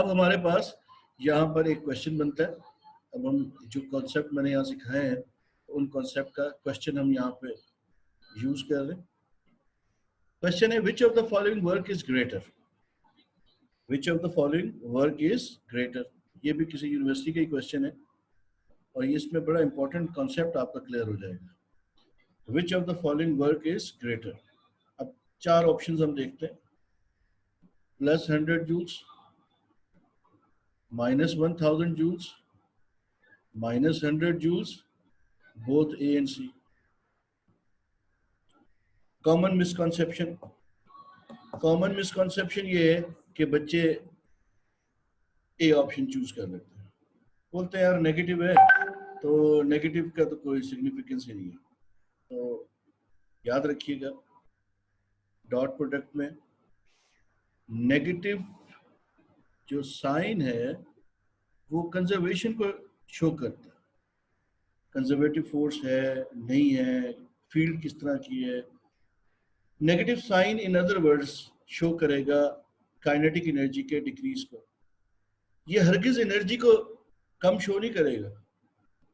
अब हमारे पास यहाँ पर एक क्वेश्चन बनता है। अब हम जो कॉन्सेप्ट मैंने यहाँ सिखाए हैं उन कॉन्सेप्ट का क्वेश्चन हम यहाँ पे यूज कर रहे हैं। क्वेश्चन है विच of the following work is greater, which of the following work is greater. ये भी किसी यूनिवर्सिटी का ही क्वेश्चन है और इसमें बड़ा इंपॉर्टेंट कॉन्सेप्ट आपका क्लियर हो जाएगा। विच of the following work is greater. अब चार ऑप्शंस हम देखते हैं, plus 100 joules, minus 1000 joules, minus 100 joules, both A and C. Common misconception ये है कि बच्चे A ऑप्शन चूज कर लेते हैं, बोलते हैं यार नेगेटिव है तो नेगेटिव का तो कोई सिग्निफिकेंस ही नहीं है। तो याद रखिएगा डॉट प्रोडक्ट में नेगेटिव जो साइन है वो कंजर्वेशन को शो करता है, कंजर्वेटिव फोर्स है नहीं है, फील्ड किस तरह की है। Negative sign in other words show करेगा काइनेटिक एनर्जी के डिक्रीज को, ये हरगिज एनर्जी को कम शो नहीं करेगा।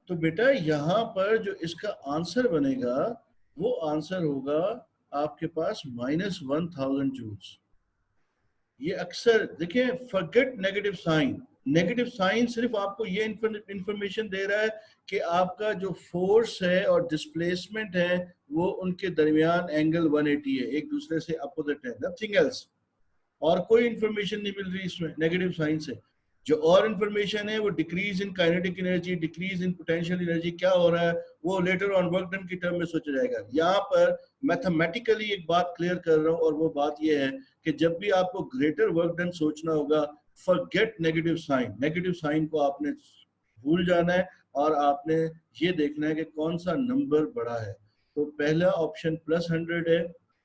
तो बेटा यहाँ पर जो इसका आंसर बनेगा वो आंसर होगा आपके पास -1000 जूल्स। ये अक्सर देखिए forget negative sign, negative sign सिर्फ आपको ये इंफॉर्मेशन दे रहा है कि आपका जो फोर्स है और डिस्प्लेसमेंट है वो उनके दरमियान एंगल 180 है, एक दूसरे से अपोजिट है, नथिंग एल्स। और कोई इंफॉर्मेशन नहीं मिल रही इसमें नेगेटिव साइन से। जो और इंफॉर्मेशन है वो decrease in kinetic energy, decrease in potential energy क्या हो रहा है वो लेटर ऑन वर्क डन की टर्म में सोचा जाएगा। यहाँ पर मैथमेटिकली एक बात क्लियर कर रहा हूँ और वो बात ये है कि जब भी आपको ग्रेटर वर्क डन सोचना होगा forget negative sign, negative sign को आपने भूल जाना है और आपने ये देखना है कि कौन सा नंबर बड़ा है। तो पहला ऑप्शन +100 है,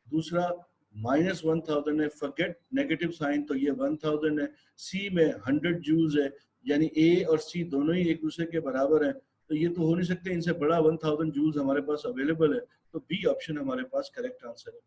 दूसरा -1000 है, फॉरगेट नेगेटिव साइन तो ये 1000 है, सी में 100 जूल्स है, यानी ए और सी दोनों ही एक दूसरे के बराबर हैं, तो ये तो हो नहीं सकते, इनसे बड़ा 1000 जूल्स हमारे पास अवेलेबल है, तो बी ऑप्शन हमारे पास करेक्ट आंसर है।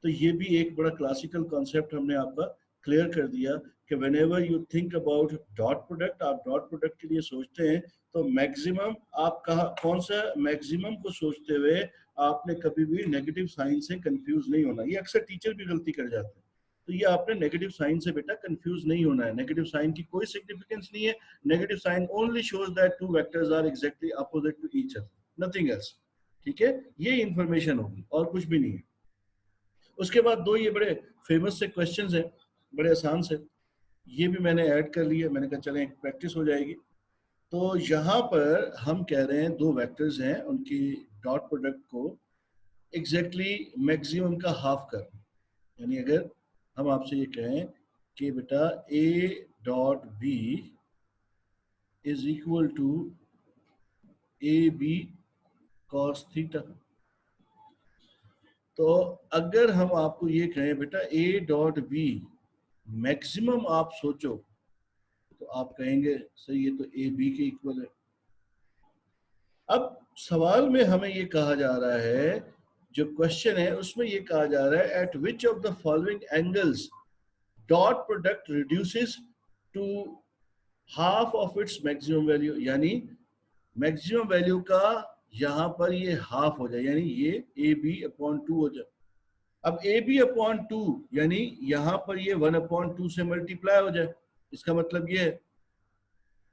तो ये भी एक बड़ा क्लासिकल कॉन्सेप्ट हमने आपका क्लियर कर दिया कि whenever you think about dot product, आप डॉट प्रोडक्ट के लिए सोचते हैं तो मैक्सिमम आप कौन सा मैक्सिमम को सोचते हुए आपने कभी भी नेगेटिव साइन से कंफ्यूज नहीं होना। ये अक्सर टीचर भी गलती कर जाते हैं, तो ये आपने नेगेटिव साइन से बेटा कंफ्यूज नहीं होना है। नेगेटिव साइन की कोई सिग्निफिकेंस नहीं है, negative sign only shows that two vectors are exactly opposite to each other, nothing else. ठीक है, ये इंफॉर्मेशन होगी और कुछ भी नहीं है। उसके बाद दो ये बड़े फेमस से क्वेश्चंस हैं, बड़े आसान से, ये भी मैंने ऐड कर लिया, मैंने कहा चलें प्रैक्टिस हो जाएगी। तो यहाँ पर हम कह रहे हैं दो वेक्टर्स हैं, उनकी डॉट प्रोडक्ट को एग्जैक्टली मैक्सिमम का हाफ कर, यानी अगर हम आपसे ये कहें कि बेटा A dot B is equal to A B cos theta, तो अगर हम आपको ये कहें बेटा ए डॉट बी मैक्सिमम आप सोचो तो आप कहेंगे सही ये तो ए बी के इक्वल है। अब सवाल में हमें ये कहा जा रहा है, जो क्वेश्चन है उसमें ये कहा जा रहा है at which of the following angles dot product reduces to half of its maximum value, यानी मैक्सिमम वैल्यू का यहाँ पर ये हाफ हो जाए, यानी ये ए बी अपॉन 2 हो जाए। अब ए बी अपॉन 2 यानी यहाँ पर ये 1/2 से मल्टीप्लाई हो जाए, इसका मतलब ये है।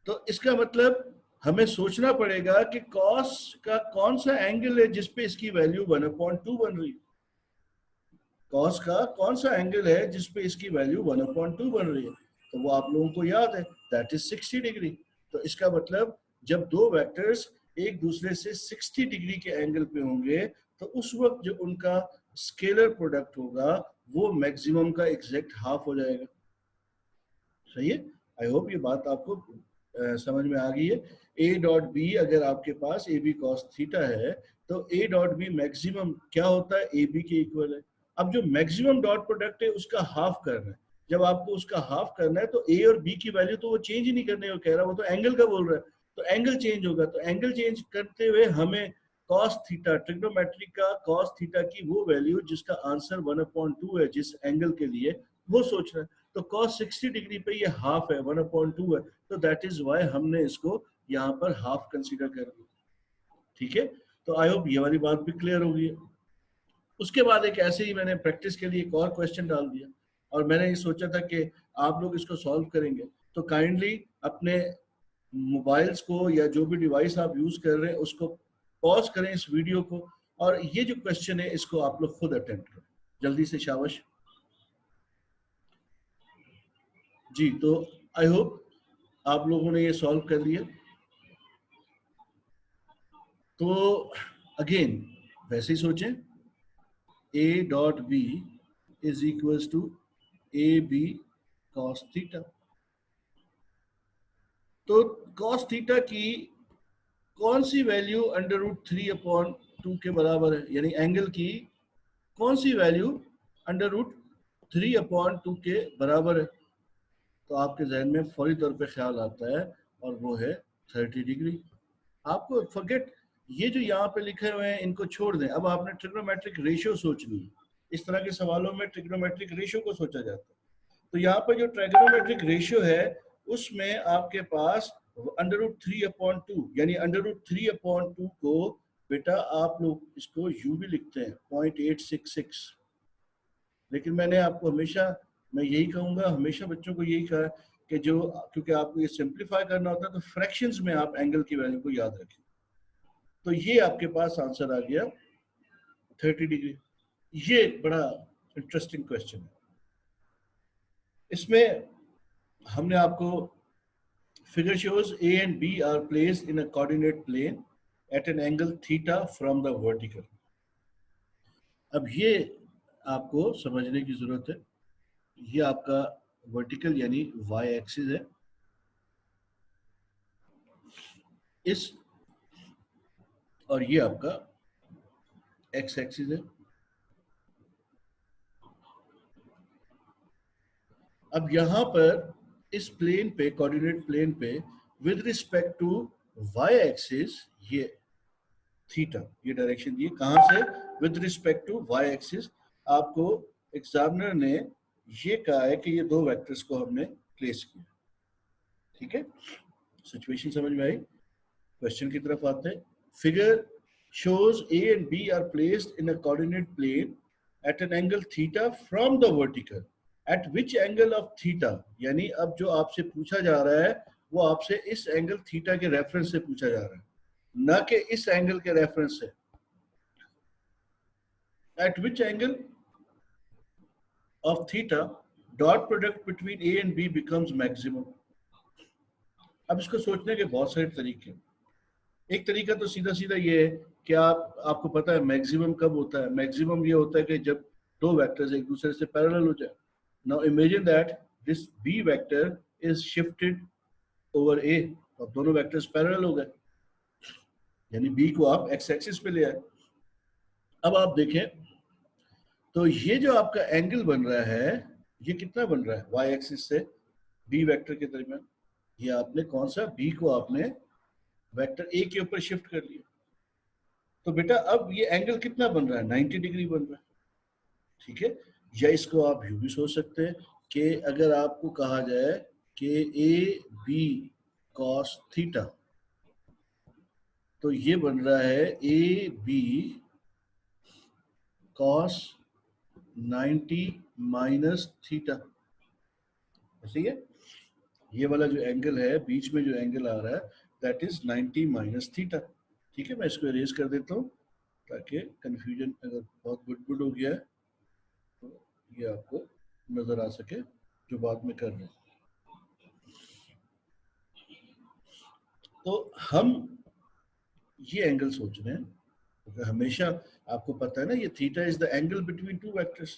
तो इसका मतलब हमें सोचना पड़ेगा कि कॉस का कौन सा एंगल है जिसपे इसकी वैल्यू 1/2 बन रही है। कॉस का कौन सा एंगल है जिसपे इसकी वैल्यू 1/2 बन रही है, तो वो आप लोगों को याद है, दैट इज 60 डिग्री। तो इसका मतलब जब दो वेक्टर्स एक दूसरे से 60 डिग्री के एंगल पे होंगे तो उस वक्त जो उनका स्केलर प्रोडक्ट होगा वो मैक्सिमम का एग्जैक्ट हाफ हो जाएगा। सही है, आई होप ये बात आपको समझ में आ गई है। ए डॉट बी अगर आपके पास ए बी कॉस थीटा है तो ए डॉट बी मैक्सिमम क्या होता है, ए बी के इक्वल है। अब जो मैक्सिमम डॉट प्रोडक्ट है उसका हाफ करना है, जब आपको उसका हाफ करना है तो ए और बी की वैल्यू तो वो चेंज ही नहीं करने को कह रहा, वो तो एंगल का बोल रहा है, तो एंगल चेंज होगा। तो एंगल चेंज करते हुए हमें कॉस थीटा, ट्रिग्नोमेट्री का कॉस थीटा की वो वैल्यू जिसका आंसर 1/2 है जिस एंगल के लिए, वो सोचना है। तो cos 60 डिग्री पे ये हाफ है, 1/2 है, तो दैट इज वाई हमने इसको यहाँ पर हाफ कंसीडर कर दिया। ठीक है, तो आई होप ये वाली बात भी क्लियर होगी। उसके बाद एक ऐसे ही मैंने प्रैक्टिस के लिए एक और क्वेश्चन डाल दिया, और मैंने ये सोचा था कि आप लोग इसको सॉल्व करेंगे, तो काइंडली अपने मोबाइल्स को या जो भी डिवाइस आप यूज कर रहे हैं उसको पॉज करें इस वीडियो को, और ये जो क्वेश्चन है इसको आप लोग खुद अटेम्प्ट करें जल्दी से, शाबाश जी। तो आई होप आप लोगों ने ये सॉल्व कर लिया। तो अगेन वैसे ही सोचें, a dot b is equals to A B cos theta. तो कॉस थीटा की कौन सी वैल्यू √3/2 के बराबर है, यानी एंगल की कौन सी वैल्यू √3/2 के बराबर है? तो आपके जहन में फौरी तौर पे ख्याल आता है, और वो है 30 डिग्री। आपको फॉरगेट ये जो यहाँ पे लिखे हुए हैं इनको छोड़ दें, अब आपने ट्रिग्नोमेट्रिक रेशियो सोचनी है। इस तरह के सवालों में ट्रिग्नोमेट्रिक रेशियो को सोचा जाता है। तो यहाँ पर जो ट्रिग्नोमेट्रिक रेशियो है उसमें आपके पास √3/2 यानी √3/2 को बेटा आप लोग इसको यू भी लिखते हैं 0.866। लेकिन मैंने आपको हमेशा, मैं यही कहूँगा, हमेशा बच्चों को यही कहा कि जो, क्योंकि आपको ये सिंप्लीफाई करना होता है तो फ्रैक्शंस में आप एंगल की वैल्यू को याद रखें। तो ये आपके पास आंसर आ गया 30 डिग्री। ये एक बड़ा इंटरेस्टिंग क्वेश्चन है। इसमें हमने आपको figure shows A and B are placed in a coordinate plane at an angle theta from the vertical. अब ये आपको समझने की जरूरत है, ये आपका वर्टिकल यानी y एक्सिस है, इस, और ये आपका x एक्सिस है। अब यहां पर इस प्लेन पे, कोऑर्डिनेट प्लेन पे, with respect to y axis, ये थीटा, ये डायरेक्शन दी कहां से, with respect to y axis. आपको एग्जामिनर ने ये कहा है कि ये दो वेक्टर्स को हमने प्लेस किया। ठीक है, सिचुएशन समझ में आई? क्वेश्चन की तरफ आते हैं। Figure shows A and B are placed in a coordinate plane at an angle theta from the vertical. At which angle of theta? यानी अब जो आपसे पूछा जा रहा है वो आपसे इस एंगल थीटा के रेफरेंस से पूछा जा रहा है, ना कि इस एंगल के रेफरेंस से। At which angle of theta dot product between A and B becomes maximum? अब इसको सोचने के बहुत सारे तरीके। एक तरीका तो सीधा सीधा ये है कि आपको पता है मैक्सिमम कब होता है। मैक्सिमम ये होता है कि जब दो वेक्टर्स एक दूसरे से पैरेलल हो जाए। Now imagine that this b vector is shifted over a, अब दोनों वेक्टर्स पैरेलल हो गए, यानी बी को आप एक्स एक्सिस पे ले आए। अब आप देखें तो ये जो आपका एंगल बन रहा है ये कितना बन रहा है वाई एक्सिस से बी वेक्टर के दरमियान। ये आपने कौन सा, बी को आपने वेक्टर ए के ऊपर शिफ्ट कर लिया, तो बेटा अब ये एंगल कितना बन रहा है, 90 डिग्री बन रहा है। ठीक है, या इसको आप यूं भी सोच सकते हैं कि अगर आपको कहा जाए कि ए बी कॉस थीटा, तो ये बन रहा है A B cos 90 minus theta. ऐसे ही है, ये वाला जो एंगल है बीच में जो एंगल आ रहा है दैट इज 90 माइनस थीटा। ठीक है, मैं इसको इरेज कर देता हूँ ताकि कंफ्यूजन अगर बहुत गुड हो गया है तो ये आपको नजर आ सके जो बात में कर रहे हैं। तो हम ये एंगल सोच रहे हैं, तो हमेशा आपको पता है ना ये theta is the angle between two vectors.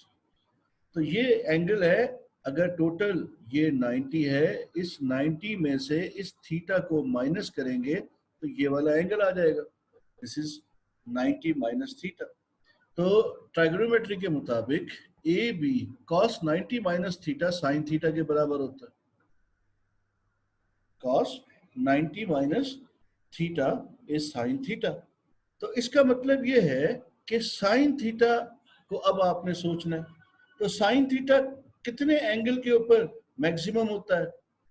तो ये एंगल है, अगर टोटल ये 90 है, इस 90 में से इस थीटा को माइनस करेंगे तो ये वाला एंगल आ जाएगा, दिस इज 90 माइनस थीटा। तो ट्राइगोनोमेट्री के मुताबिक A B cos 90 minus theta sine theta के बराबर होता है। Cos 90 minus theta is sine theta. तो इसका मतलब ये है कि साइन थीटा को अब आपने सोचना है। तो साइन थीटा कितने एंगल के ऊपर मैक्सिमम होता है?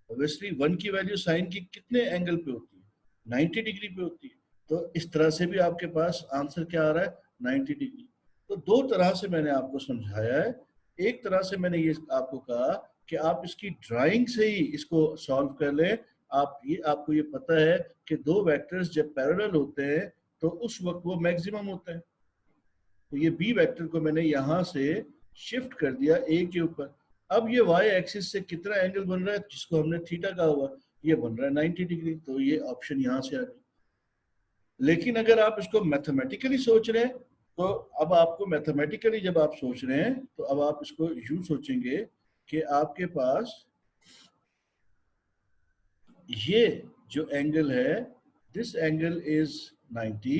ऑब्वियसली 1 की वैल्यू साइन की कितने एंगल पे होती है? 90 डिग्री पे होती है। तो इस तरह से भी आपके पास आंसर क्या आ रहा है? 90 डिग्री। तो दो तरह से मैंने आपको समझाया है। एक तरह से मैंने ये आपको कहा कि आप इसकी ड्राइंग से ही इसको सॉल्व कर लें। आपको ये पता है कि दो वेक्टर्स जब पैरेलल होते हैं तो उस वक्त वो मैक्सिमम होते हैं। तो ये बी वेक्टर को मैंने यहाँ से शिफ्ट कर दिया ए के ऊपर। अब ये वाई एक्सिस से कितना एंगल बन रहा है, जिसको हमने थीटा कहा हुआ, ये बन रहा है 90 डिग्री। तो ये ऑप्शन यहाँ से आ गया। लेकिन अगर आप इसको मैथमेटिकली सोच रहे हैं, तो अब आपको मैथमेटिकली जब आप सोच रहे हैं तो अब आप इसको यूं सोचेंगे कि आपके पास ये जो एंगल है, दिस एंगल इज 90,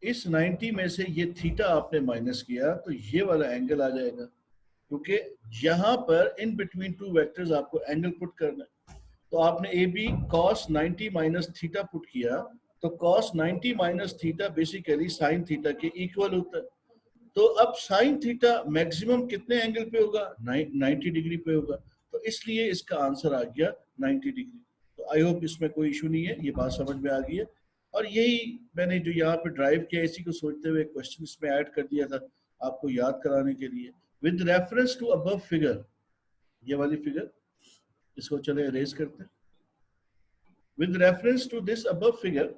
इस 90 में से ये थीटा आपने माइनस किया तो ये वाला एंगल आ जाएगा, क्योंकि यहाँ पर इन बिटवीन टू वेक्टर्स आपको एंगल पुट करना है। तो आपने A B cos 90 minus theta put किया, तो cos 90 minus theta basically sine theta के इक्वल होता है। तो अब साइन थीटा मैक्सिमम कितने एंगल पे होगा? 90 डिग्री पे होगा। तो इसलिए इसका आंसर आ गया 90 डिग्री। तो आई होप इसमें कोई इशू नहीं है, ये बात समझ में आ गई है। और यही मैंने जो यहाँ पे ड्राइव किया, इसी को सोचते हुए क्वेश्चन इसमें ऐड कर दिया था आपको याद कराने के लिए। With reference to above figure, ये वाली फिगर, इसको चले अरेज करते हैं। With reference to this above figure,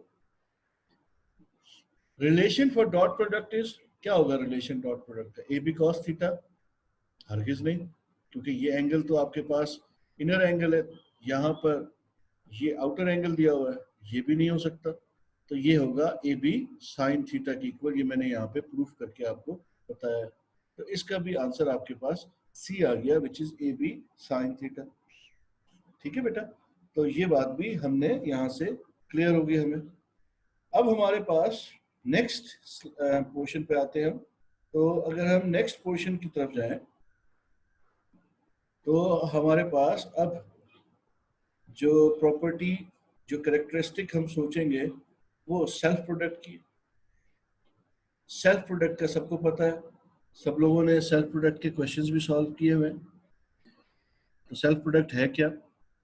relation for dot product is, क्या होगा रिलेशन डॉट प्रोडक्ट का? A B cos theta? हरगिज नहीं, क्योंकि ये एंगल तो आपके पास इनर एंगल है, यहाँ पर ये आउटर एंगल दिया हुआ है, ये भी नहीं हो सकता। तो ये होगा ए बी साइन थीटा की इक्वल। ये मैंने यहाँ पे प्रूफ करके आपको बताया। तो इसका भी आंसर आपके पास सी आ गया, which is A B sine theta. ठीक है बेटा, तो ये बात भी हमने यहाँ से क्लियर होगी हमें। अब हमारे पास नेक्स्ट पोर्शन पे आते हैं हम। तो अगर हम नेक्स्ट पोर्शन की तरफ जाएं तो हमारे पास अब जो प्रॉपर्टी, जो कैरेक्टरिस्टिक हम सोचेंगे वो सेल्फ प्रोडक्ट की। सेल्फ प्रोडक्ट का सबको पता है, सब लोगों ने सेल्फ प्रोडक्ट के क्वेश्चंस भी सॉल्व किए हुए हैं। तो सेल्फ प्रोडक्ट है क्या?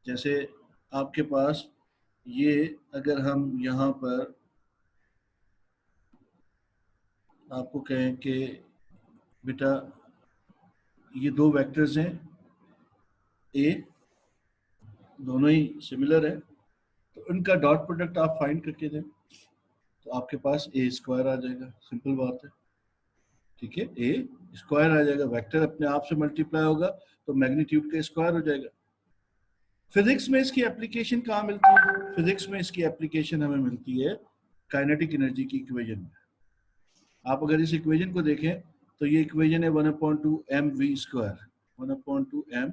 जैसे आपके पास ये, अगर हम यहाँ पर आपको कहें कि बेटा ये दो वेक्टर्स हैं ए, दोनों ही सिमिलर है, तो इनका डॉट प्रोडक्ट आप फाइंड करके दें तो आपके पास ए स्क्वायर आ जाएगा। सिंपल बात है, ठीक है, ए स्क्वायर आ जाएगा। वेक्टर अपने आप से मल्टीप्लाई होगा तो मैग्नीट्यूड का स्क्वायर हो जाएगा। फिजिक्स में इसकी एप्लीकेशन कहाँ मिलती है? फिजिक्स में इसकी एप्लीकेशन हमें मिलती है काइनेटिक एनर्जी की इक्वेशन में। आप अगर इस इक्वेशन को देखें तो ये इक्वेशन है 1/2 mv स्क्वायर, 1/2 m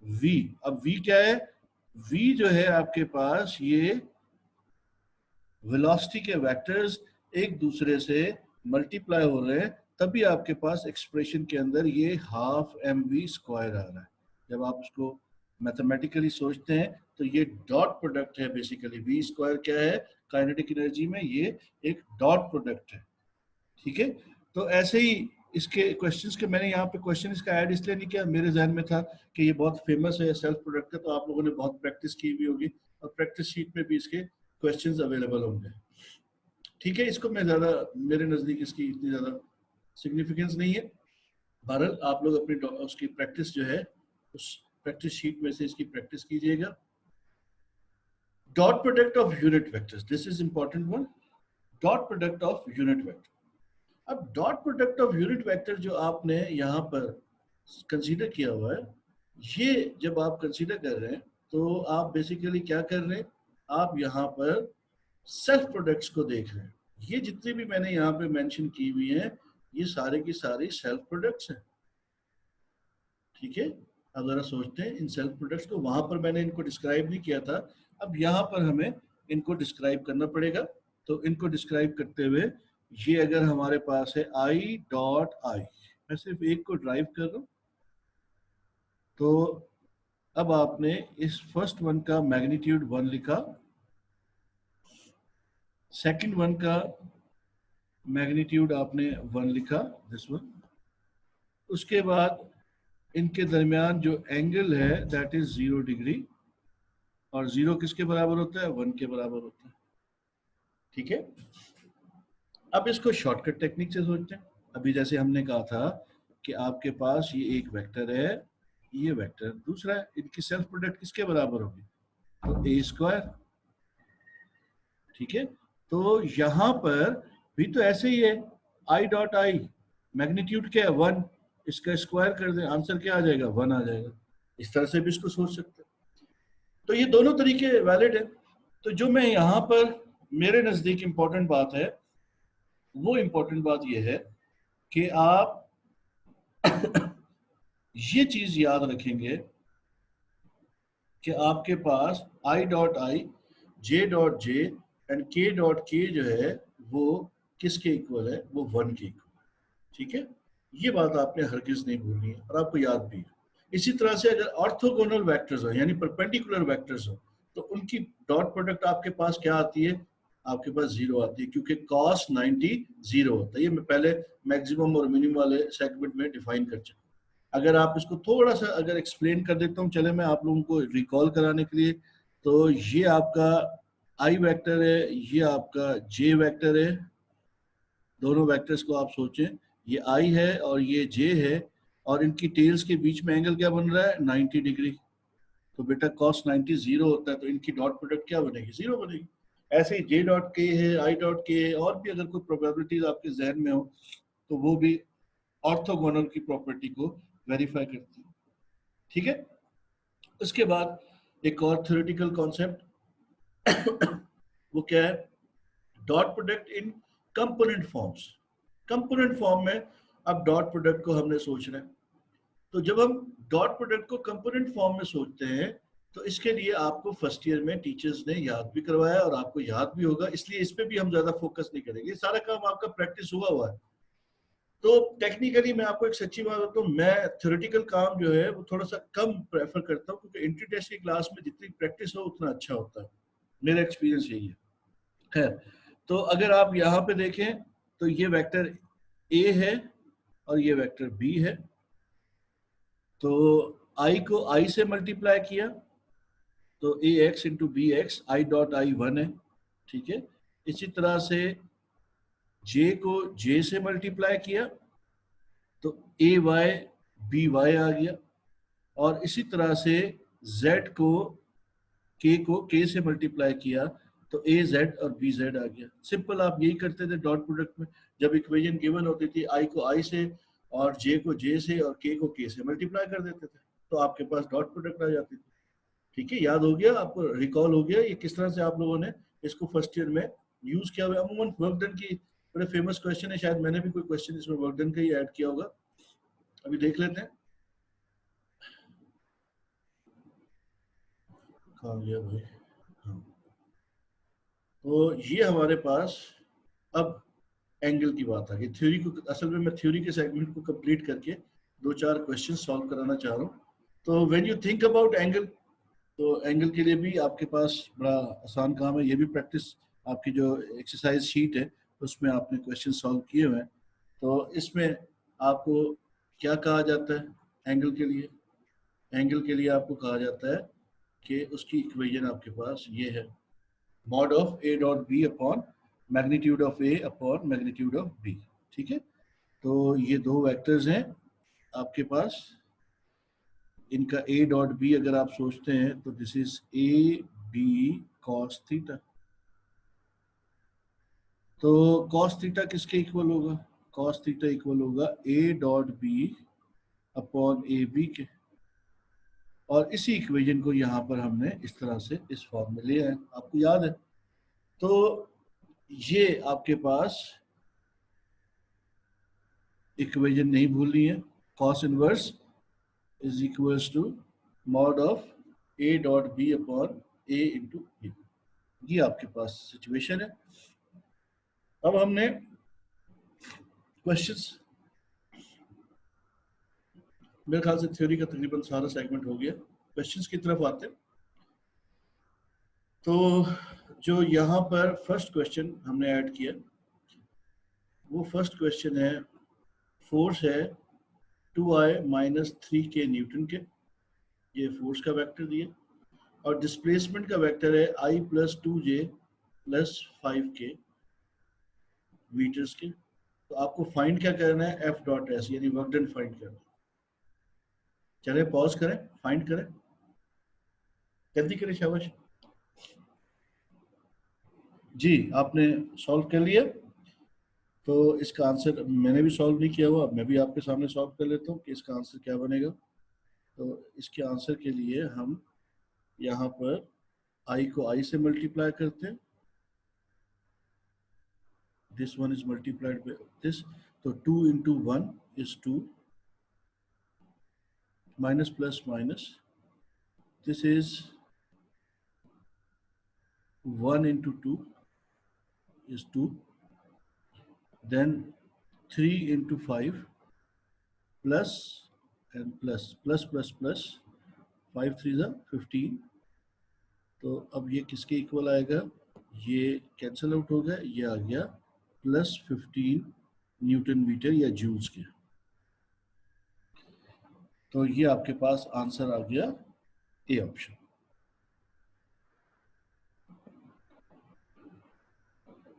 v। अब v क्या है? v जो है आपके पास ये वेलोसिटी के वेक्टर्स एक दूसरे से मल्टीप्लाई हो रहे हैं, तभी आपके पास एक्सप्रेशन के अंदर ये हाफ mv स्क्वायर आ रहा है। जब आप उसको मैथमेटिकली सोचते हैं तो ये डॉट प्रोडक्ट है बेसिकली। v स्क्वायर क्या है काइनेटिक एनर्जी में? ये एक डॉट प्रोडक्ट है। ठीक है, तो ऐसे ही इसके क्वेश्चंस के, मैंने यहाँ पे क्वेश्चन इसका ऐड इसलिए नहीं किया, मेरे जहन में था कि ये बहुत फेमस है सेल्फ प्रोडक्ट का, तो आप लोगों ने बहुत प्रैक्टिस की भी होगी और प्रैक्टिस शीट में भी इसके क्वेश्चंस अवेलेबल होंगे। ठीक है, इसको मैं ज़्यादा, मेरे नज़दीक इसकी इतनी ज़्यादा सिग्निफिकेंस नहीं है। बहरहाल आप लोग अपनी उसकी प्रैक्टिस जो है उस प्रैक्टिस शीट में से इसकी प्रैक्टिस कीजिएगा। Dot product of unit vectors, this is important one. Dot product of unit vector. अब dot product of unit vector जो आपने यहाँ पर कंसीडर किया हुआ है, ये जब आप कंसीडर कर रहे हैं तो आप बेसिकली क्या कर रहे हैं? आप यहाँ पर सेल्फ प्रोडक्ट्स को देख रहे हैं। ये जितने भी मैंने यहाँ पे मेंशन की हुई हैं, ये सारे की सारी सेल्फ प्रोडक्ट्स हैं। ठीक है, अब जरा सोचते हैं इन सेल्फ प्रोडक्ट्स को। वहां पर मैंने इनको डिस्क्राइब नहीं किया था, अब यहाँ पर हमें इनको डिस्क्राइब करना पड़ेगा। तो इनको डिस्क्राइब करते हुए, ये अगर हमारे पास है आई डॉट आई, मैं सिर्फ एक को ड्राइव कर रहा हूं, तो अब आपने इस फर्स्ट वन का मैग्नीट्यूड 1 लिखा, सेकंड वन का मैग्नीट्यूड आपने 1 लिखा, दिस वन। उसके बाद इनके दरमियान जो एंगल है दैट इज 0 डिग्री, और 0 किसके बराबर होता है? 1 के बराबर होता है। ठीक है, अब इसको शॉर्टकट टेक्निक से सोचते हैं। अभी जैसे हमने कहा था कि आपके पास ये एक वेक्टर है, ये वेक्टर दूसरा है, इनकी सेल्फ प्रोडक्ट किसके बराबर होगी? तो ए स्क्वायर। ठीक है, तो यहां पर भी तो ऐसे ही है, आई डॉट आई मैग्नीट्यूड क्या है? 1, इसका स्क्वायर कर दें, आंसर क्या आ जाएगा? 1 आ जाएगा। इस तरह से भी इसको सोच सकते हैं। तो ये दोनों तरीके वैलिड है। तो जो मैं यहाँ पर मेरे नजदीक इंपॉर्टेंट बात है, वो इंपॉर्टेंट बात ये है कि आप ये चीज याद रखेंगे कि आपके पास i dot i, j dot j and k dot k जो है वो किसके इक्वल है? वो 1 के इक्वल। ठीक है, ये बात आपने हरगिज नहीं भूलनी है और आपको याद भी है। इसी तरह से अगर ऑर्थोगोनल वेक्टर्स हो यानी परपेंडिकुलर वेक्टर्स हो तो उनकी डॉट प्रोडक्ट आपके पास क्या आती है? आपके पास 0 आती है, क्योंकि cos 90 0 होता है। ये मैं पहले मैक्सिमम और मिनिमम वाले सेगमेंट में डिफाइन कर चुका। अगर आप इसको थोड़ा सा अगर एक्सप्लेन कर देता हूँ, चले मैं आप लोगों को रिकॉल कराने के लिए, तो ये आपका आई वेक्टर है, ये आपका जे वेक्टर है। दोनों वेक्टर्स को आप सोचें, ये आई है और ये जे है, और इनकी टेल्स के बीच में एंगल क्या बन रहा है? 90 डिग्री। तो बेटा cos 90 0 होता है, तो इनकी डॉट प्रोडक्ट क्या बनेगी? 0 बनेगी। ऐसे ही जे डॉट के है, आई डॉट के है, और भी अगर कोई प्रोबेबिलिटीज आपके जहन में हो तो वो भी ऑर्थोगोनल की प्रॉपर्टी को वेरीफाई करती है। ठीक है, उसके बाद एक और थ्योरेटिकल कॉन्सेप्ट वो क्या है? Dot product in component forms. Component form में अब डॉट प्रोडक्ट को हमने सोचना है। तो जब हम डॉट प्रोडक्ट को कंपोनेंट फॉर्म में सोचते हैं तो इसके लिए आपको फर्स्ट ईयर में टीचर्स ने याद भी करवाया और आपको याद भी होगा, इसलिए इस पे भी हम ज्यादा फोकस नहीं करेंगे। सारा काम आपका प्रैक्टिस हुआ है। तो टेक्निकली मैं आपको एक सच्ची बात बताऊं, मैं थ्योरेटिकल काम जो है वो थोड़ा सा कम प्रेफर करता हूँ, क्योंकि इंट्री टेस्ट की क्लास में जितनी प्रैक्टिस हो उतना अच्छा होता है। मेरा एक्सपीरियंस यही है। खैर, तो अगर आप यहाँ पे देखें तो ये वेक्टर ए है और ये वेक्टर बी है। तो आई को आई से मल्टीप्लाई किया तो a x into b x, i dot i 1 है। ठीक है, इसी तरह से जे को जे से मल्टीप्लाई किया तो ए वाई बी वाई आ गया, और इसी तरह से z को k से मल्टीप्लाई किया तो ए जेड और बी जेड आ गया। सिंपल आप यही करते थे डॉट प्रोडक्ट में। जब इक्वेशन गिवन होती थी, आई को आई से और जे को जे से और के को के से मल्टीप्लाई कर देते थे, तो आपके पास डॉट प्रोडक्ट आ जाती थी। ठीक है, याद हो गया आपको? रिकॉल हो गया ये किस तरह से आप लोगों ने इसको फर्स्ट ईयर में यूज किया हुआ? अमूमन वर्क डन की बड़े फेमस क्वेश्चन है, शायद मैंने भी कोई क्वेश्चन इसमें वर्क डन का ही ऐड किया होगा। अभी देख लेते हैं। कहाँ गया भाई? हाँ, तो ये हमारे पास अब एंगल की बात आ गई। थ्योरी को, असल में मैं थ्योरी के सेगमेंट को कंप्लीट करके 2-4 क्वेश्चन सॉल्व कराना चाह रहा हूँ। तो when you think about angle, तो एंगल के लिए भी आपके पास बड़ा आसान काम है। ये भी प्रैक्टिस आपकी जो एक्सरसाइज शीट है उसमें आपने क्वेश्चन सॉल्व किए हुए हैं। तो इसमें आपको क्या कहा जाता है एंगल के लिए? एंगल के लिए आपको कहा जाता है कि उसकी इक्वेशन आपके पास ये है, mod of A dot B upon magnitude of A upon magnitude of B. ठीक है, तो ये दो वेक्टर्स हैं आपके पास, इनका ए डॉट बी अगर आप सोचते हैं तो this is A B cos theta. तो कॉस थीटा किसके इक्वल होगा? कॉस थीटा इक्वल होगा A dot B upon A B के, और इसी इक्वेशन को यहाँ पर हमने इस तरह से इस फॉर्म में लिया है, आपको याद है? तो ये आपके पास इक्वेशन नहीं भूलनी है। Cos inverse is equals to mod of A dot B upon A into B. ये आपके पास सिचुएशन है। अब हमने क्वेश्चंस, मेरे ख्याल से थ्योरी का तकरीबन सारा सेगमेंट हो गया। क्वेश्चंस की तरफ आते हैं। तो जो यहाँ पर फर्स्ट क्वेश्चन हमने ऐड किया, वो फर्स्ट क्वेश्चन है, फोर्स है 2i माइनस 3k न्यूटन के, ये फोर्स का वेक्टर दिया, और डिस्प्लेसमेंट का वेक्टर है i plus 2j plus 5k metres के। तो आपको फाइंड क्या करना है, एफ डॉट एस यानी वर्क डन फाइंड करना है। चले पॉज करें, फाइंड करें, जल्दी करें, शाबाश जी। आपने सॉल्व कर लिया, तो इसका आंसर मैंने भी सॉल्व नहीं किया हुआ, मैं भी आपके सामने सॉल्व कर लेता हूँ कि इसका आंसर क्या बनेगा। तो इसके आंसर के लिए हम यहाँ पर i को i से मल्टीप्लाई करते हैं, this one is multiplied by this, तो 2 into 1 is 2, minus plus minus, this is 1 into 2 is 2, then 3 into 5 plus and plus 5 3 is 15। तो अब ये किसके इक्वल आएगा, ये कैंसिल आउट हो गया, ये आ गया प्लस 15 न्यूटन मीटर या जूल्स के। तो ये आपके पास आंसर आ गया ए ऑप्शन।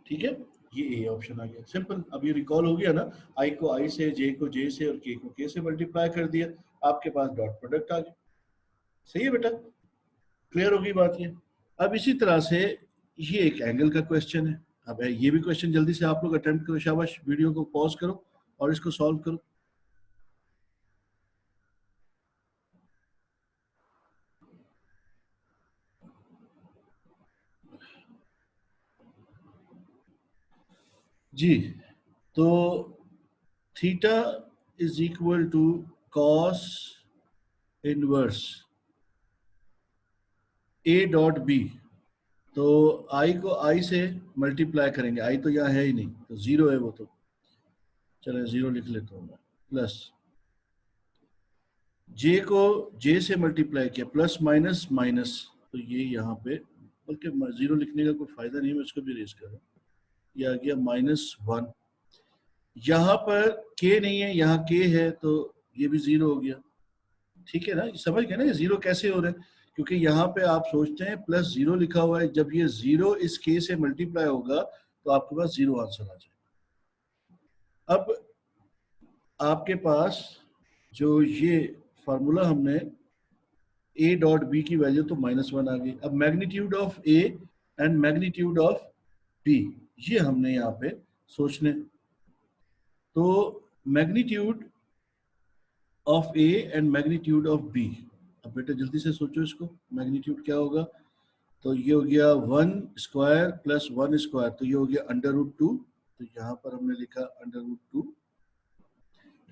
ठीक है, ये ए ऑप्शन आ गया, सिंपल। अब ये रिकॉल हो गया ना, आई को आई से, जे को जे से और के को के से मल्टीप्लाई कर दिया, आपके पास डॉट प्रोडक्ट आ गया। सही है बेटा, क्लियर होगी बात ये। अब इसी तरह से ये एक एंगल का क्वेश्चन है। अब ये भी क्वेश्चन जल्दी से आप लोग अटेम्प्ट करो, शाबाश, वीडियो को पॉज करो और इसको सॉल्व करो। जी, तो theta is equal to cos inverse A dot B. तो आई को आई से मल्टीप्लाई करेंगे, आई तो यहाँ है ही नहीं, तो जीरो है वो, तो चले जीरो लिख लेता हूँ मैं, प्लस जे को जे से मल्टीप्लाई किया, प्लस माइनस माइनस, तो ये यहाँ पे, बल्कि जीरो लिखने का कोई फायदा नहीं, मैं इसको भी रेज कर रहा हूँ, ये आ गया -1। यहाँ पर के नहीं है, यहाँ के है, तो ये भी जीरो हो गया। ठीक है ना, समझ गए ना ये जीरो कैसे हो रहे हैं, क्योंकि यहाँ पे आप सोचते हैं प्लस जीरो लिखा हुआ है, जब ये जीरो इस के से मल्टीप्लाई होगा तो आपके पास जीरो आंसर आ जाएगा। अब आपके पास जो ये फार्मूला हमने ए डॉट बी की वैल्यू तो -1 आ गई। अब magnitude of A and magnitude of B, ये हमने यहाँ पे सोचने, तो magnitude of A and magnitude of B. अब बेटा जल्दी से सोचो इसको, मैग्नीट्यूड क्या होगा, तो ये हो गया 1 स्क्वायर प्लस 1 स्क्वायर, तो ये हो गया √2। तो यहाँ पर हमने लिखा √2,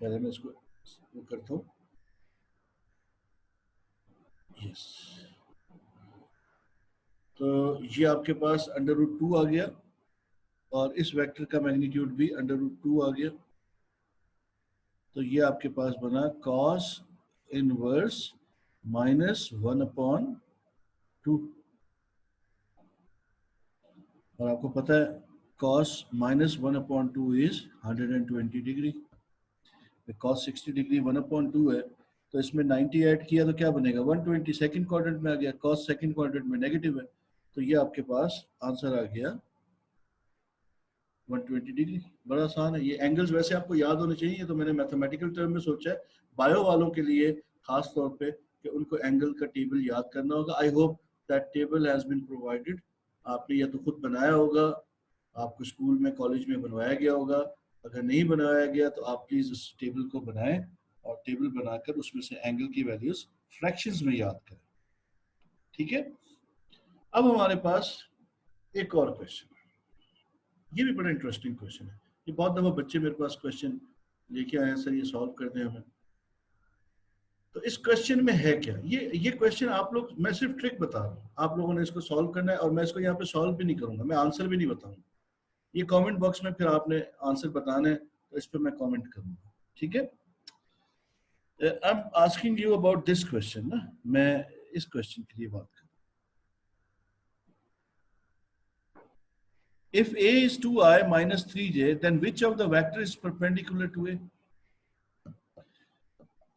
पहले मैं इसको वो करता हूँ, यस। तो ये आपके पास √2 आ गया, और इस वेक्टर का मैग्नीट्यूड भी √2 आ गया, तो ये आपके पास बना cos इनवर्स -1/2। और आपको पता है cos -1/2 is 120 degree, cos 60 degree 1/2 है, तो इसमें 90 ऐड किया तो क्या बनेगा 120, सेकंड क्वाड्रेंट में आ गया, cos सेकंड क्वाड्रेंट में नेगेटिव है, तो ये आपके पास आंसर आ गया 120 डिग्री। बड़ा आसान है, ये एंगल्स वैसे आपको याद होने चाहिए, तो मैंने मैथमेटिकल टर्म में सोचा है बायो वालों के लिए खास तौर पे कि उनको एंगल का टेबल याद करना होगा। I hope that table has been provided, आपने या तो खुद बनाया होगा, आपको स्कूल में कॉलेज में बनवाया गया होगा, अगर नहीं बनाया गया तो आप प्लीज इस टेबल को बनाएं और टेबल बनाकर उसमें से एंगल की वैल्यूज फ्रैक्शंस में याद करें। ठीक है, अब हमारे पास एक और क्वेश्चन, ये भी बड़ा इंटरेस्टिंग क्वेश्चन है, ये बहुत दफा बच्चे मेरे पास क्वेश्चन लेके आए हैं, सर ये सॉल्व कर दें हमें। तो इस क्वेश्चन में है क्या, ये क्वेश्चन आप लोग, मैं सिर्फ ट्रिक बता रहा हूँ, आप लोगों ने इसको सॉल्व करना है, और मैं इसको यहाँ पे सॉल्व भी नहीं करूंगा, मैं आंसर भी नहीं बताऊंगा, ये कमेंट बॉक्स में फिर आपने आंसर बताना है, तो इस पर मैं कमेंट करूंगा। ठीक है, I am asking you about this question ना, मैं इस क्वेश्चन के लिए बात करूँ। If A is 2i minus 3j, then which of the vector is perpendicular to A?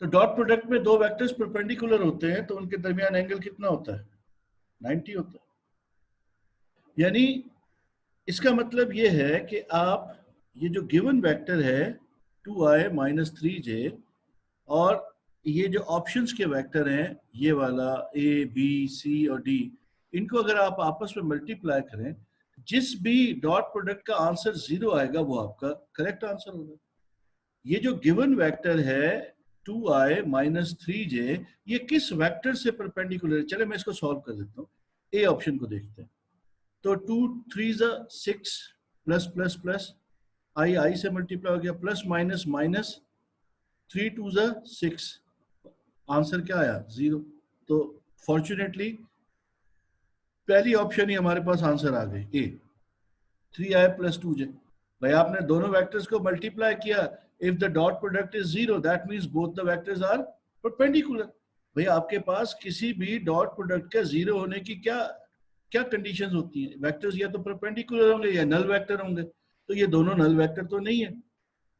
तो डॉट प्रोडक्ट में दो वेक्टर्स परपेंडिकुलर होते हैं तो उनके दरमियान एंगल कितना होता है? 90 होता है। यानी इसका मतलब ये है कि आप ये जो गिवन वेक्टर है 2i माइनस 3j और ये जो ऑप्शंस के वेक्टर हैं ये वाला a b c और d, इनको अगर आप आपस में मल्टीप्लाई करें, जिस भी डॉट प्रोडक्ट का आंसर 0 आएगा वो आपका करेक्ट आंसर होगा। ये जो गिवन वेक्टर है 2i माइनस 3j, ये किस वेक्टर से परपेंडिकुलर है? चले मैं इसको सॉल्व कर देता हूँ। ए ऑप्शन को देखते हैं। तो 2 3 6 प्लस प्लस प्लस आई से मल्टीप्लाई हो गया, प्लस माइनस माइनस, 3 2 6, आंसर क्या आया? 0। तो फॉर्चुनेटली पहली ऑप्शन ही हमारे पास आंसर आ गई, ए 3i प्लस 2j। भाई आपने दोनों वेक्टर्स को मल्टीप्लाई किया, if the dot product is 0 that means both the vectors are perpendicular. भाई आपके पास किसी भी डॉट प्रोडक्ट के 0 होने की क्या क्या कंडीशंस होती हैं? वेक्टर्स या तो परपेंडिकुलर होंगे या नल वेक्टर होंगे, तो ये दोनों नल वेक्टर तो नहीं है,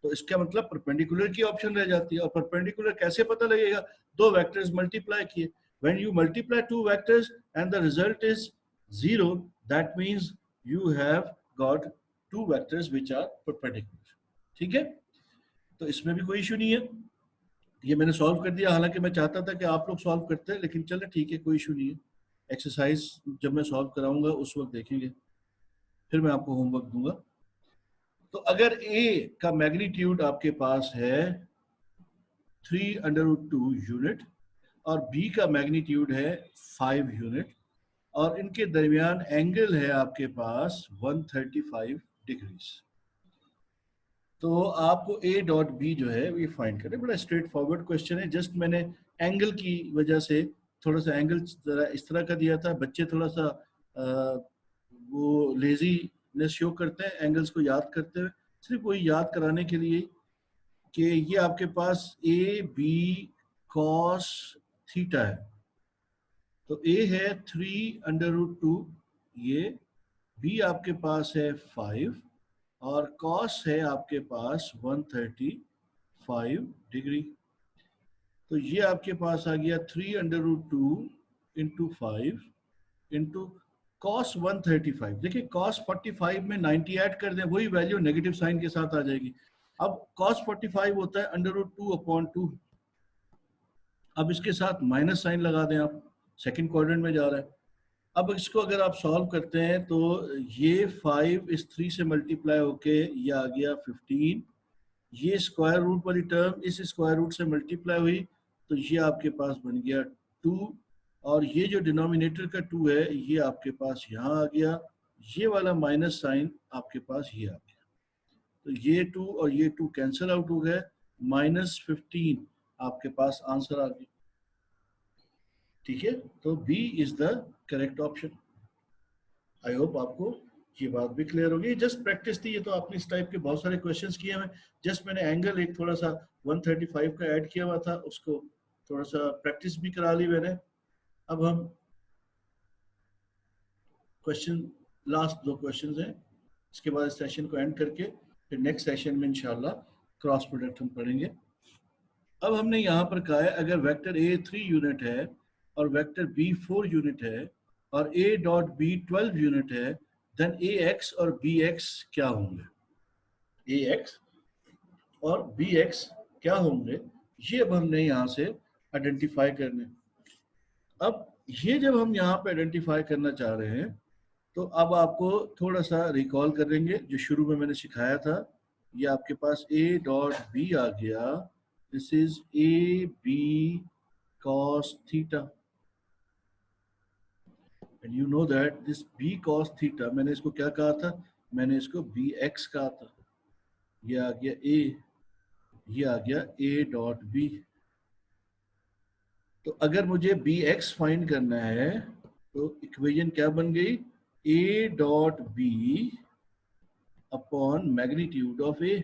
तो इसका मतलब परपेंडिकुलर की ऑप्शन रह जाती है। और परपेंडिकुलर कैसे पता लगेगा? दो वेक्टर्स मल्टीप्लाई किए, when you multiply two vectors and the result is 0, that means you have got two vectors which are perpendicular। ठीक है, तो इसमें भी कोई इशू नहीं है, ये मैंने सॉल्व कर दिया। हालांकि मैं चाहता था कि आप लोग सॉल्व करते हैं, लेकिन चलो ठीक है, कोई इशू नहीं है। एक्सरसाइज जब मैं सॉल्व कराऊंगा उस वक्त देखेंगे, फिर मैं आपको होमवर्क दूंगा। तो अगर a का मैग्नीट्यूड आपके पास है 3√2 यूनिट और b का मैग्नीट्यूड है 5 यूनिट और इनके दरमियान एंगल है आपके पास 135 डिग्रीज, तो आपको a डॉट b जो है ये फाइंड करें। बड़ा स्ट्रेट फॉरवर्ड क्वेश्चन है, जस्ट मैंने एंगल की वजह से थोड़ा सा एंगल इस तरह का दिया था। बच्चे थोड़ा सा वो लेजीनेस शो करते हैं एंगल्स को याद करते हुए, सिर्फ वही याद कराने के लिए कि ये आपके पास ए बी कॉस थीटा है। तो a है 3√2, ये b आपके पास है 5 और cos है आपके पास 135 डिग्री। तो ये आपके पास आ गया 3√2 इंटू 5 इंटू cos 135। देखिए cos 45 में 90 ऐड कर दें, वही वैल्यू नेगेटिव साइन के साथ आ जाएगी। अब cos 45 होता है √2/2। अब इसके साथ माइनस साइन लगा दें आप, सेकंड क्वाड्रेंट में जा रहा है। अब इसको अगर आप सॉल्व करते हैं तो ये 5 इस 3 से मल्टीप्लाई होके ये आ गया 15, ये स्क्वायर रूट वाली टर्म इस स्क्वायर रूट से मल्टीप्लाई हुई तो ये आपके पास बन गया 2, और ये जो डिनोमिनेटर का 2 है ये आपके पास यहाँ आ गया, ये वाला माइनस साइन आपके पास ये आ गया, तो ये 2 और ये 2 कैंसिल आउट हो गए, -15 आपके पास आंसर आ गया। ठीक है, तो B is the correct option. I hope आपको ये बात भी क्लियर होगी। जस्ट प्रैक्टिस थी ये, तो आपने इस टाइप के बहुत सारे क्वेश्चंस किए हैं। जस्ट मैंने एंगल एक थोड़ा सा 135 का ऐड किया हुआ था, उसको थोड़ा सा प्रैक्टिस भी करा ली मैंने। अब हम क्वेश्चन, लास्ट 2 क्वेश्चंस हैं, इसके बाद इस सेशन को एंड करके फिर नेक्स्ट सेशन में इंशाल्लाह क्रॉस प्रोडक्ट हम पढ़ेंगे। अब हमने यहाँ पर कहा है अगर वेक्टर a 3 यूनिट है और वेक्टर b 4 यूनिट है और a डॉट b 12 यूनिट है, देन ax और bx क्या होंगे? ax और bx क्या होंगे, ये अब हमने यहाँ से आइडेंटिफाई करने। अब ये जब हम यहाँ पे आइडेंटिफाई करना चाह रहे हैं तो अब आपको थोड़ा सा रिकॉल करेंगे जो शुरू में मैंने सिखाया था। ये आपके पास a डॉट b आ गया, this is a b cos theta and you know that this b cos theta, मैंने इसको क्या कहा था? मैंने इसको bx कहा था। ये आ गया a, ये आ गया a डॉट b। तो अगर मुझे bx फाइंड करना है तो इक्वेशन क्या बन गई? a dot b upon magnitude of a,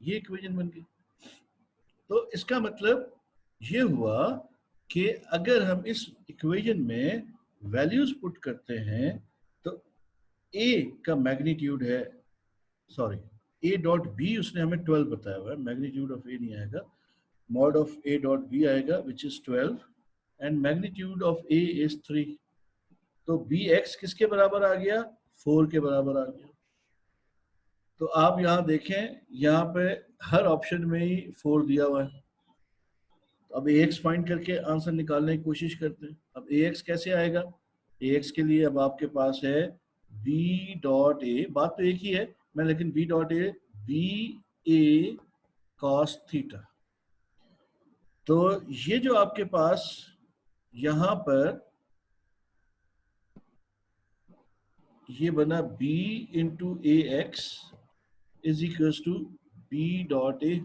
ये इक्वेशन बन गई। तो इसका मतलब ये हुआ कि अगर हम इस इक्वेशन में वैल्यूज पुट करते हैं तो a का मैग्नीट्यूड है, सॉरी a डॉट b उसने हमें 12 बताया हुआ है, मैग्नीट्यूड ऑफ a नहीं आएगा, mod of a dot b आएगा which is 12 and magnitude of a is 3. तो bx किसके बराबर आ गया? 4 के बराबर आ गया. तो आप यहाँ देखें, यहाँ पे हर ऑप्शन में ही 4 दिया हुआ है. तो अब ax फाइंड करके आंसर निकालने की कोशिश करते हैं. अब ax कैसे आएगा? ax के लिए अब आपके पास है b डॉट a, बात तो एक ही है मैं, लेकिन b dot a ba cos theta. तो ये जो आपके पास यहां पर ये बना b into A X is equal to b dot a.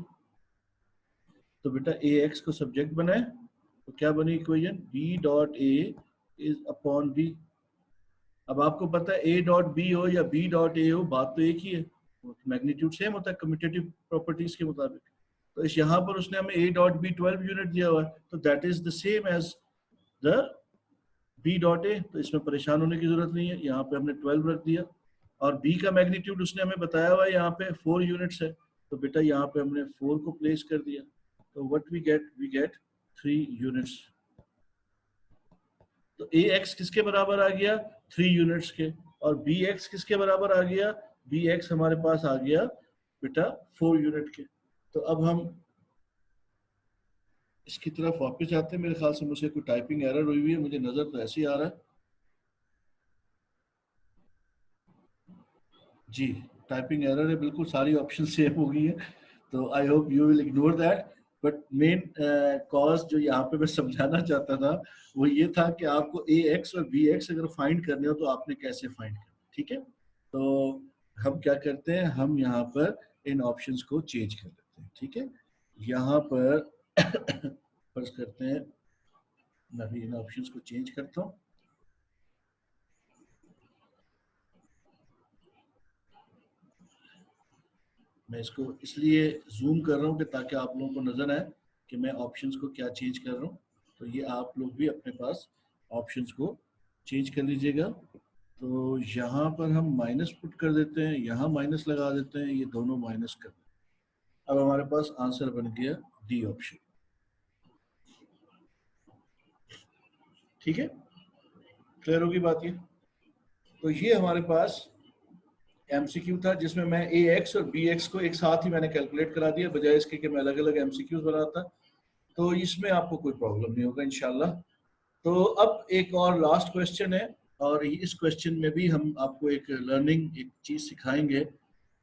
तो बेटा ए एक्स को सब्जेक्ट बनाए तो क्या बनी equation? b dot a is upon b. अब आपको पता है a डॉट b हो या b डॉट a हो, बात तो एक ही है, मैग्नीट्यूड सेम होता है कम्यूटेटिव प्रॉपर्टीज के मुताबिक. तो इस यहाँ पर उसने हमें a डॉट b 12 यूनिट दिया हुआ है, तो that is the same as the b dot a. तो इसमें परेशान होने की जरूरत नहीं है, यहाँ पे हमने 12 रख दिया. और b का मैग्नीट्यूड उसने हमें बताया हुआ है यहाँ पे 4 यूनिट्स है, तो बेटा यहाँ पे हमने 4 को प्लेस कर दिया. तो व्हाट वी गेट 3 यूनिट्स. तो ax किसके बराबर आ गया? 3 यूनिट्स के. और bx किसके बराबर आ गया? bx हमारे पास आ गया बेटा 4 यूनिट के. तो अब हम इसकी तरफ वापस आते हैं. मेरे ख्याल से मुझसे कोई टाइपिंग एरर हुई है, मुझे नजर तो ऐसे ही आ रहा है. जी, टाइपिंग एरर है, बिल्कुल सारी ऑप्शन सेम हो गई है. तो I hope you will ignore that. But main cause जो यहाँ पे मैं समझाना चाहता था वो ये था कि आपको ए एक्स और बी एक्स अगर फाइंड करने हो तो आपने कैसे फाइंड करना. ठीक है, तो हम क्या करते हैं, हम यहाँ पर इन ऑप्शंस को चेंज कर देते हैं. ठीक है, यहाँ पर फर्ज करते हैं, मैं भी इन ऑप्शंस को चेंज करता हूँ. मैं इसको इसलिए जूम कर रहा हूँ कि ताकि आप लोगों को नजर आए कि मैं ऑप्शंस को क्या चेंज कर रहा हूँ. तो ये आप लोग भी अपने पास ऑप्शंस को चेंज कर लीजिएगा. तो यहाँ पर हम माइनस पुट कर देते हैं, यहाँ माइनस लगा देते हैं, ये दोनों माइनस कर देते हैं. अब हमारे पास आंसर बन गया डी ऑप्शन. ठीक है, क्लियर होगी बात ये. तो ये हमारे पास एमसीक्यू था जिसमें मैं ए एक्स और बी एक्स को एक साथ ही मैंने कैलकुलेट करा दिया, बजाय इसके कि मैं अलग अलग एमसीक्यूज बनाता. तो इसमें आपको कोई प्रॉब्लम नहीं होगा इंशाल्लाह. तो अब एक और लास्ट क्वेश्चन है, और इस क्वेश्चन में भी हम आपको एक लर्निंग एक चीज सिखाएंगे,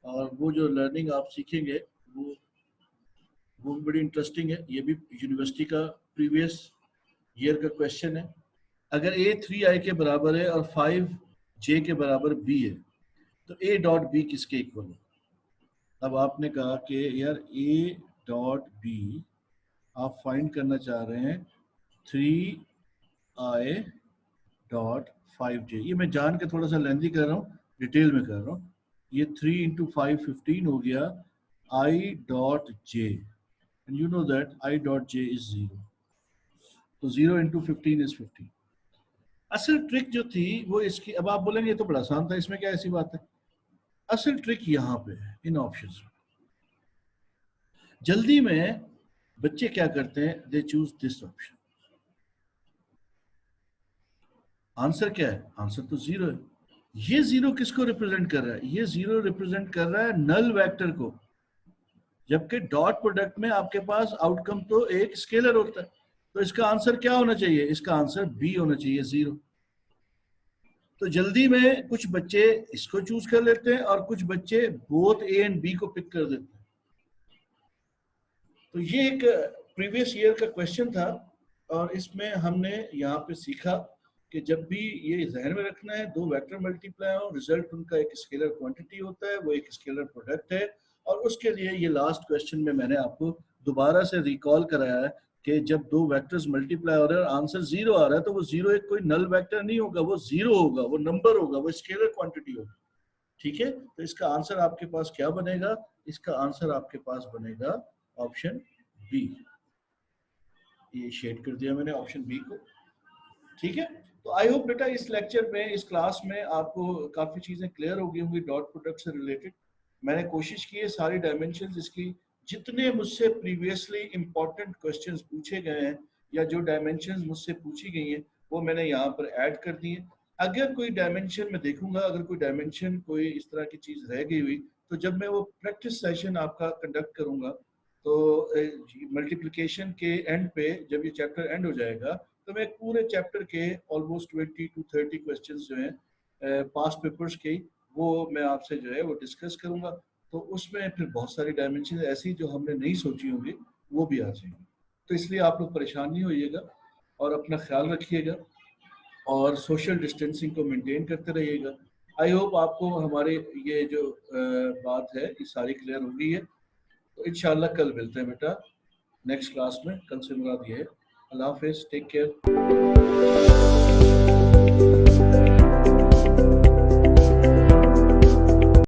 और वो जो लर्निंग आप सीखेंगे वो भी बड़ी इंटरेस्टिंग है. ये भी यूनिवर्सिटी का प्रीवियस ईयर का क्वेश्चन है. अगर a 3i के बराबर है और 5j के बराबर b है तो a डॉट b किसके इक्वल है? अब आपने कहा कि यार a डॉट b आप फाइंड करना चाह रहे हैं 3i डॉट 5j. ये मैं जान के थोड़ा सा लेंथी कर रहा हूँ, डिटेल में कर रहा हूँ. ये 3 इंटू 5 15 हो गया i dot j, and you know that i dot j is 0. तो 0 इंटू 15 इज 15. असल ट्रिक जो थी वो इसकी, अब आप बोलेंगे ये तो बड़ा आसान था, इसमें क्या ऐसी बात है. असल ट्रिक यहाँ पे है इन ऑप्शंस में. जल्दी में बच्चे क्या करते हैं, they choose this option. Answer क्या है? आंसर तो 0 है. ये 0 किसको रिप्रेजेंट कर रहा है? ये 0 रिप्रेजेंट कर रहा है नल वेक्टर को, जबकि डॉट प्रोडक्ट में आपके पास आउटकम तो एक स्केलर होता है. तो इसका आंसर क्या होना चाहिए? इसका आंसर बी होना चाहिए, 0. तो जल्दी में कुछ बच्चे इसको चूज कर लेते हैं और कुछ बच्चे बोथ ए एंड बी को पिक कर देते हैं. तो ये एक प्रीवियस ईयर का क्वेश्चन था, और इसमें हमने यहाँ पे सीखा कि जब भी ये जहन में रखना है, दो वेक्टर मल्टीप्लाई हो, रिजल्ट उनका एक स्केलर क्वांटिटी होता है, वो एक स्केलर प्रोडक्ट है. और उसके लिए ये लास्ट क्वेश्चन में मैंने आपको दोबारा से रिकॉल कराया है कि जब दो वेक्टर्स मल्टीप्लाई हो रहे हैं और आंसर 0 आ रहा है तो वो 0 एक कोई नल वेक्टर नहीं होगा, वो 0 होगा, वो नंबर होगा, वो स्केलर क्वांटिटी होगी. ठीक है, तो इसका आंसर आपके पास क्या बनेगा? इसका आंसर आपके पास बनेगा ऑप्शन बी. ये शेड कर दिया मैंने ऑप्शन बी को. ठीक है, तो आई होप बेटा इस लेक्चर में, इस क्लास में आपको काफी चीजें क्लियर हो गई होंगी डॉट प्रोडक्ट से रिलेटेड. मैंने कोशिश की है सारी डायमेंशंस इसकी जितने मुझसे प्रीवियसली इंपॉर्टेंट क्वेश्चंस पूछे गए हैं या जो डायमेंशंस मुझसे पूछी गई हैं वो मैंने यहाँ पर ऐड कर दी है। अगर कोई डायमेंशन मैं देखूंगा, अगर कोई डायमेंशन कोई इस तरह की चीज रह गई हुई, तो जब मैं वो प्रैक्टिस सेशन आपका कंडक्ट करूंगा तो मल्टीप्लिकेशन के एंड पे जब ये चैप्टर एंड हो जाएगा तो मैं पूरे चैप्टर के ऑलमोस्ट 20 to 30 क्वेश्चंस जो हैं पास्ट पेपर्स के, वो मैं आपसे जो है वो डिस्कस करूंगा। तो उसमें फिर बहुत सारी डायमेंशन ऐसी जो हमने नहीं सोची होंगी वो भी आ जाएंगी। तो इसलिए आप लोग परेशान नहीं होइएगा और अपना ख्याल रखिएगा और सोशल डिस्टेंसिंग को मेंटेन करते रहिएगा। आई होप आपको हमारे ये जो बात है ये सारी क्लियर हो गई है। तो इंशाल्लाह कल मिलते हैं बेटा नेक्स्ट क्लास में। कल से मुराद ये है। अल्लाह हाफिज, टेक केयर।